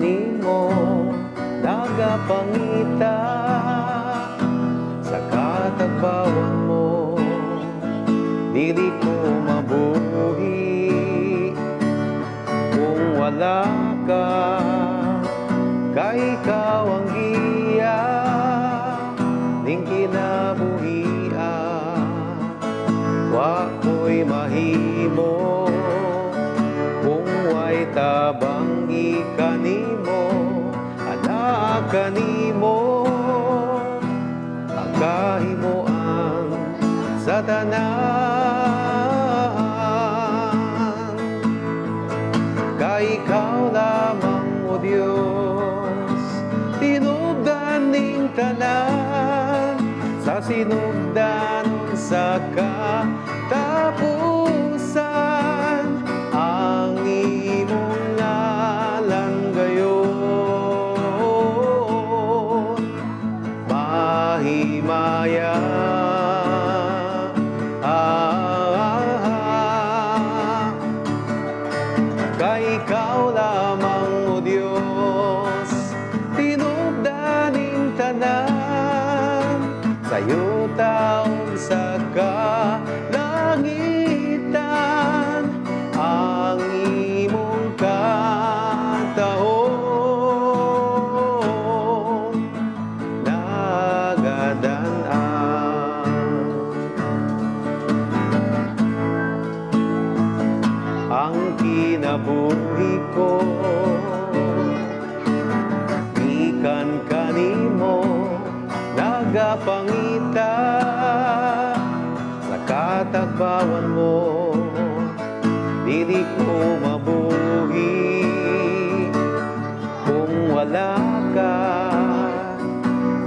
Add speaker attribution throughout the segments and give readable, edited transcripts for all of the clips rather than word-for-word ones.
Speaker 1: kanimo nagapangita sa katagbawan mo. Dili ko mabuhi kung wala ka, kay ikaw ang giya ning kinabuhia. Wa ko'y mahimo kung way tabang ikanimo, anak kanimo ang kahimuan sa tanan. Kay ikaw lamang o Diyos, tinubdan ning tanan, sa sinugdan sa katapusan ang imong ngalan gayon mahimaya. Kay ikaw lamang o Diyos, tinubdan ning tanan, sa'yo taong sa kalangitan ang imong katahon nagadan-an. Ang kinabuhi ko ikan kanimo nagapangita sa katagbawan mo. Dili ko mabuhi kung wala ka,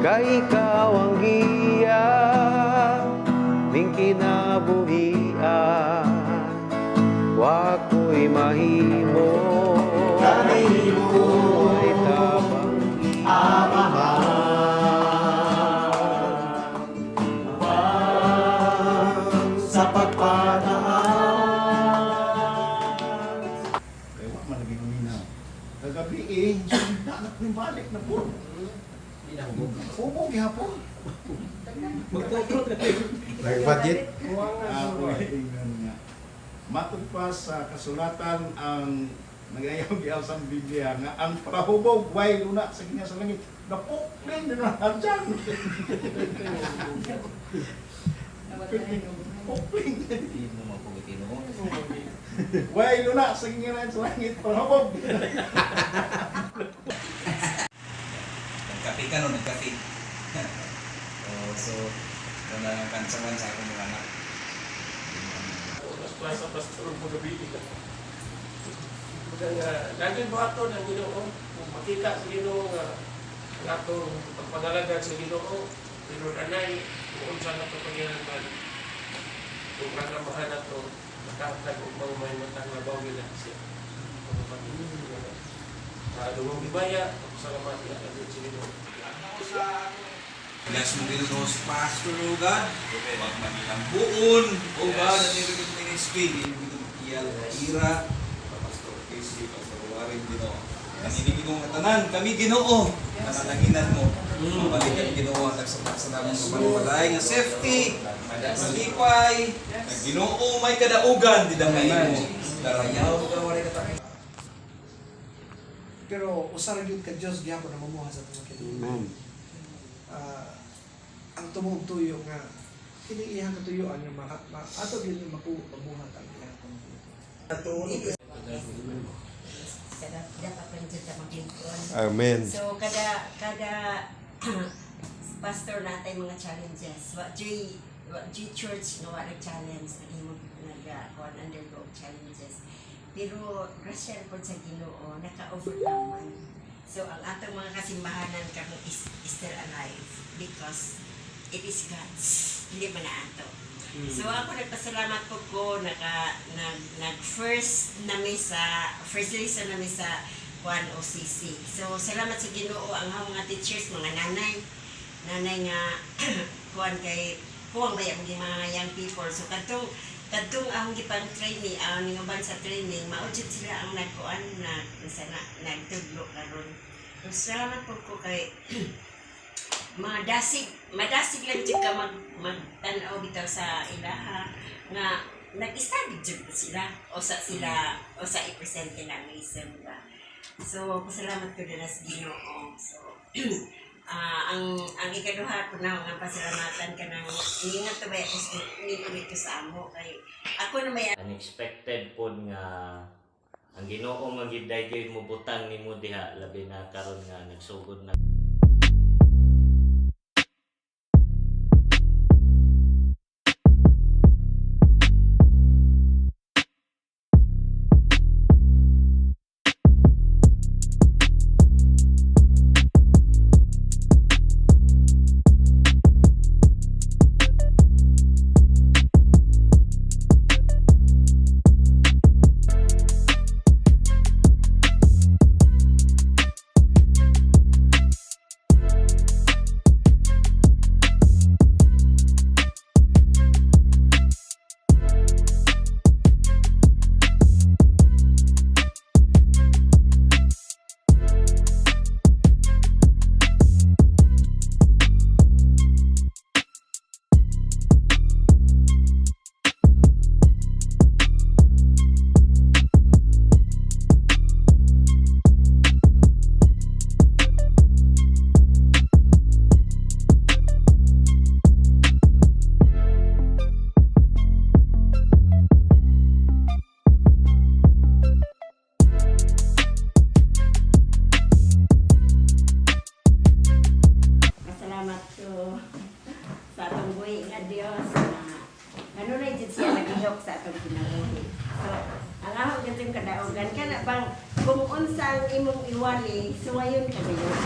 Speaker 1: kay ikaw ang giya ning kinabuhian. Wa ko'y mahimo kung way tabang
Speaker 2: sa pagpanaas.
Speaker 3: Kaya wak man lagi kuminaw. Kagabi eh, na balik na po. Humog gihapon.
Speaker 2: Nag-budget?
Speaker 3: Ako tingnan nga. Matod pa sa kasulatan ang nagayaw giyaw sa Biblia nga ang parahubog way luna sa ginya sa langit. Napukling din ang hadyan. Pukling. Way luna sa ginya sa langit parahubog.
Speaker 4: Nagkapi ka no, nagkapi. So, wala nang kansaman sa akong mga anak.
Speaker 5: Sa pastor mo gabi ka. Lagi mo ato ng Ginoo, kung makita sa Ginoo nga ang atong pagpangalaga sa Ginoo, pero anay, kung saan na ito pagyanan, kung ragamahan na ito, makatag o may matang labaw nila siya. Lumang bibaya, salamat na kami sa Ginoo.
Speaker 4: Bless mo din sa pastor, O God. Huwag manilang buon, O God, at nilagay ministry. Iyal, Ira, Pastor Casey, Pastor Warren, Ginoo. Nanginigin mong katanan, kami Ginoo. Nananaginan mo. Mabalikan Ginoo at sa damang kapaliwalay nga safety, malipay, Ginoo may kadaugan, di damay mo. Darayaw, kawaray katapin.
Speaker 6: Pero usar gyud ka Dios gyapon na mamuha sa mga kinabuhi. Ang tumong tuyo nga kini iyang katuyuan nga ato gyud mabuhat ang iyang pamilya.
Speaker 2: Amen.
Speaker 7: So kada pastor natin mga challenges. What church no wala challenge undergo challenges. Pero grasya po sa Ginoo naka-overcome man. So ang atong mga kasimbahanan kamo is still alive because it is God's, hindi man na ato. So ako nagpasalamat po ko first lesson na sa Juan OCC. So salamat sa Ginoo ang mga teachers, mga nanay nga kuan kay kuwang baya mga young people. So kadtong kadtong ang gipang training, ang ninguban sa training, maudjud sila ang nagkuan na nagtudlo karon. So, salamat po ko kay madasig lang jud ka magtan-aw bitaw sa ilaha nga nag-study jud sila o sa i-presente na reason ba. So, pasalamat ko din sa Ginoo. So, ang ikaduha ko na nga pasalamatan ka ng ingat to ba ako ulit ko sa amo kay ako na may
Speaker 8: unexpected pod nga ang Ginoo magiday gyud mo butang nimo diha labi na karon nga nagsugod na
Speaker 7: Salamat ko sa atong buhi nga Dios na ano na jud siya nagihok sa atong kinabuhi. So, ang ako gatong kadaogan kana bang kung unsa ang imong iwali, suwayon ka dayon.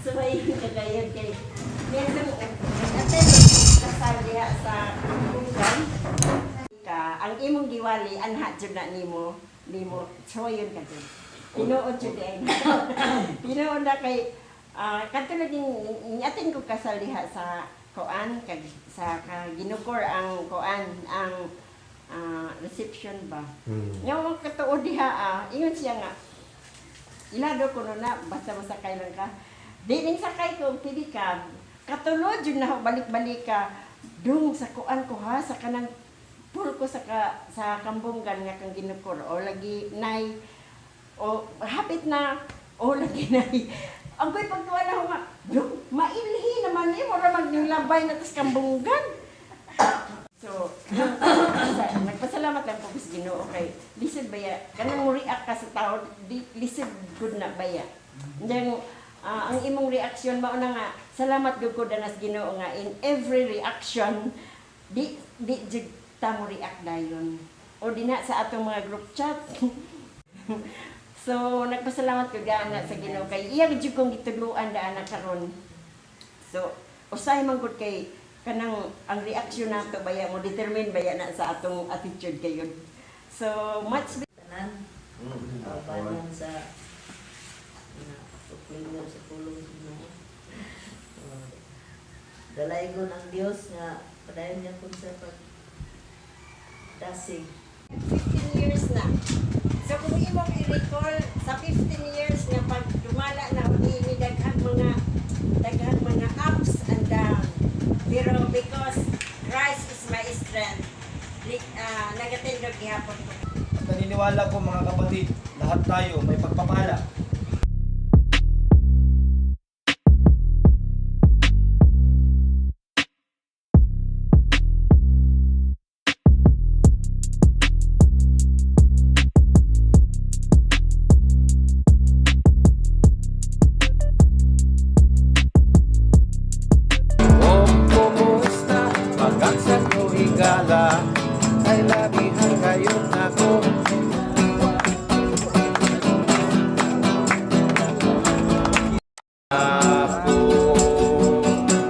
Speaker 7: Suwayon ka dayon kay meron nag-attend kasal diha sa Bungan ka ang imong giwali anha jud na nimo suwayon ka dayon. Tinuod jud ay. Tinuod na kay katulad din atin ko kasal diha sa koan kag sa ginukor ang koan ang reception ba. Yung katuod diha ingon siya nga ilado ko na basta kailan ka. Di ning sakay ko pili ka katulod jud na balik-balik ka dung sa koan ko ha sa kanang pool ko sa kambunggan nga kang ginukor o lagi nay o hapit na o lagi nay. Ang ko'y pagtuwa na ako nga, mailhi naman eh, mura magnilabay na tas kambunggan. So, nagpasalamat lang po sa Ginoo kay lisod baya, kanang mo react ka sa tao, lisod good na baya. Then, ang imong reaksyon mao na nga, salamat gud ko danas Ginoo nga in every reaction, di jud ta mo react dayon. O di na sa atong mga group chat. So, nagpasalamat ko gaana sa Ginoo kay iya gid kong gitudloan daana karon. So, usahay man gud kay kanang ang reaksyon nato baya mo determine baya na sa atong attitude kayon. So, much
Speaker 9: tanan banan sa pagpilyo sa pulong Ginoo. Dalaygon ang Dios nga padayon niya kun sa dasig.
Speaker 7: 15 years na. So kung imong i-recall sa 15 years nga pag dumala na ni daghang mga ups and down. Pero because Christ is my strength, nagatindog gihapon ko.
Speaker 10: Naniniwala ko mga kapatid, lahat tayo may pagpapala.
Speaker 1: Kumusta? Pagkaksa ko higala ay labihan kayong ako. Ako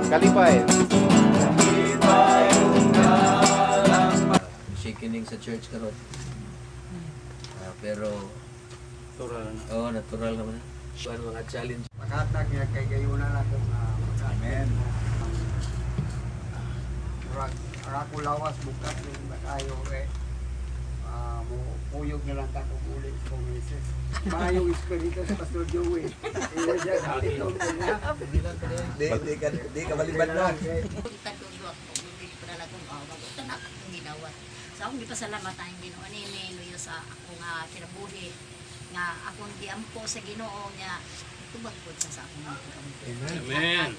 Speaker 1: kalipay.
Speaker 11: Shakening sa church karon. Pero natural naman. Kuan mga challenge.
Speaker 6: Makatag niya kay gayuna nato. Amen. Murag
Speaker 12: Ako lawas bukas yung makayo eh. Puyog na lang ako muli sa misis. Mayong espiritu sa Pastor Joey. Iya siya, kapitong niya.
Speaker 11: Di ka maliban lang.
Speaker 13: Kita tuyo ako, hindi ko na lang magutan ako ng ginawa. So akong gipasalamat ang Ginoo ni Nuyo sa akong kinabuhi nga akong giampo sa Ginoo nga tubag po sa akong mga
Speaker 5: Amen.